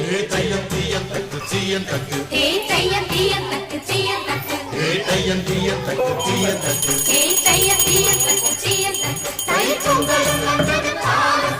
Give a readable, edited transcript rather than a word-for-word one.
தையம் தீயம் தக்கு தீயம் தக்கு தையம் தீயம் தக்கு தீயம் தக்கு தையம் தீயம் தக்கு தீயம் தக்கு தையம் தீயம் தக்கு தீயம் தக்கு தை பொங்கலும் வந்தது பாரு